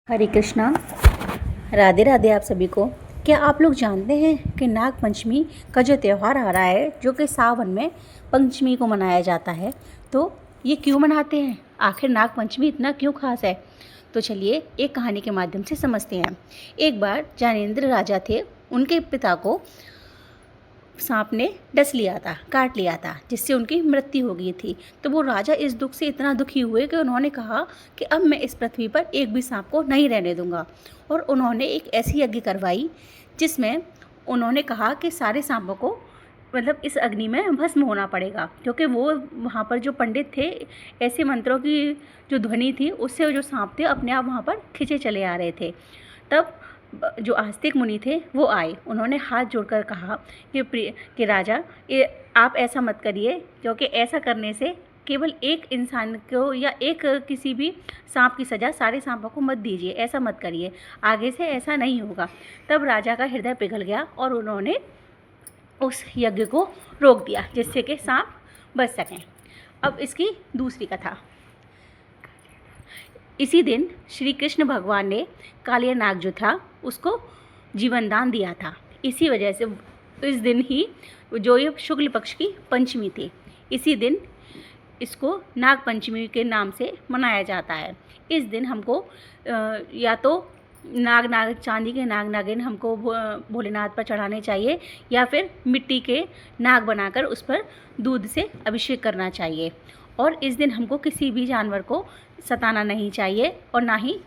हरे कृष्णा। राधे राधे आप सभी को। क्या आप लोग जानते हैं कि नाग पंचमी का जो त्यौहार आ रहा है, जो कि सावन में पंचमी को मनाया जाता है, तो ये क्यों मनाते हैं? आखिर नाग पंचमी इतना क्यों खास है? तो चलिए एक कहानी के माध्यम से समझते हैं। एक बार ज्ञानेंद्र राजा थे, उनके पिता को सांप ने डस लिया था, काट लिया था, जिससे उनकी मृत्यु हो गई थी। तो वो राजा इस दुख से इतना दुखी हुए कि उन्होंने कहा कि अब मैं इस पृथ्वी पर एक भी सांप को नहीं रहने दूंगा। और उन्होंने एक ऐसी यज्ञ करवाई जिसमें उन्होंने कहा कि सारे सांपों को इस अग्नि में भस्म होना पड़ेगा, क्योंकि वो वहाँ पर जो पंडित थे, ऐसे मंत्रों की जो ध्वनि थी उससे जो सांप थे अपने आप वहाँ पर खिंचे चले आ रहे थे। तब जो आस्तिक मुनि थे वो आए, उन्होंने हाथ जोड़कर कहा कि राजा, ये आप ऐसा मत करिए, क्योंकि ऐसा करने से केवल एक इंसान को या एक किसी भी सांप की सज़ा सारे सांपों को मत दीजिए, ऐसा मत करिए, आगे से ऐसा नहीं होगा। तब राजा का हृदय पिघल गया और उन्होंने उस यज्ञ को रोक दिया, जिससे कि सांप बच सकें। अब इसकी दूसरी कथा। इसी दिन श्री कृष्ण भगवान ने कालिया नाग जो था उसको जीवन दान दिया था। इसी वजह से इस दिन ही जो ये शुक्ल पक्ष की पंचमी थी, इसी दिन इसको नाग पंचमी के नाम से मनाया जाता है। इस दिन हमको या तो नाग चांदी के नाग नागिन हमको भोलेनाथ पर चढ़ाने चाहिए, या फिर मिट्टी के नाग बनाकर उस पर दूध से अभिषेक करना चाहिए। और इस दिन हमको किसी भी जानवर को सताना नहीं चाहिए, और ना ही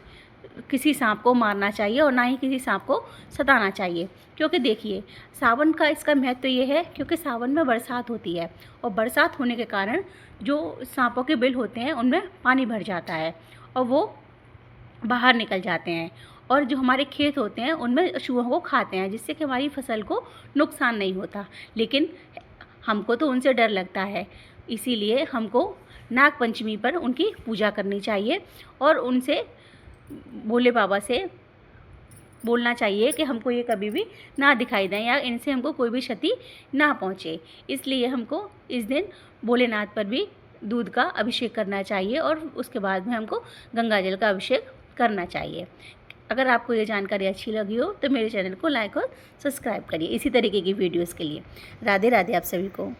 किसी सांप को मारना चाहिए, और ना ही किसी सांप को सताना चाहिए। क्योंकि देखिए, सावन का इसका महत्व ये है क्योंकि सावन में बरसात होती है, और बरसात होने के कारण जो सांपों के बिल होते हैं उनमें पानी भर जाता है और वो बाहर निकल जाते हैं, और जो हमारे खेत होते हैं उनमें चूहों को खाते हैं, जिससे कि हमारी फसल को नुकसान नहीं होता। लेकिन हमको तो उनसे डर लगता है, इसीलिए हमको नाग पंचमी पर उनकी पूजा करनी चाहिए और उनसे, भोले बाबा से बोलना चाहिए कि हमको ये कभी भी ना दिखाई दें या इनसे हमको कोई भी क्षति ना पहुँचे। इसलिए हमको इस दिन भोलेनाथ पर भी दूध का अभिषेक करना चाहिए और उसके बाद में हमको गंगा जल का अभिषेक करना चाहिए। अगर आपको ये जानकारी अच्छी लगी हो तो मेरे चैनल को लाइक और सब्सक्राइब करिए इसी तरीके की वीडियोज़ के लिए। राधे राधे आप सभी को।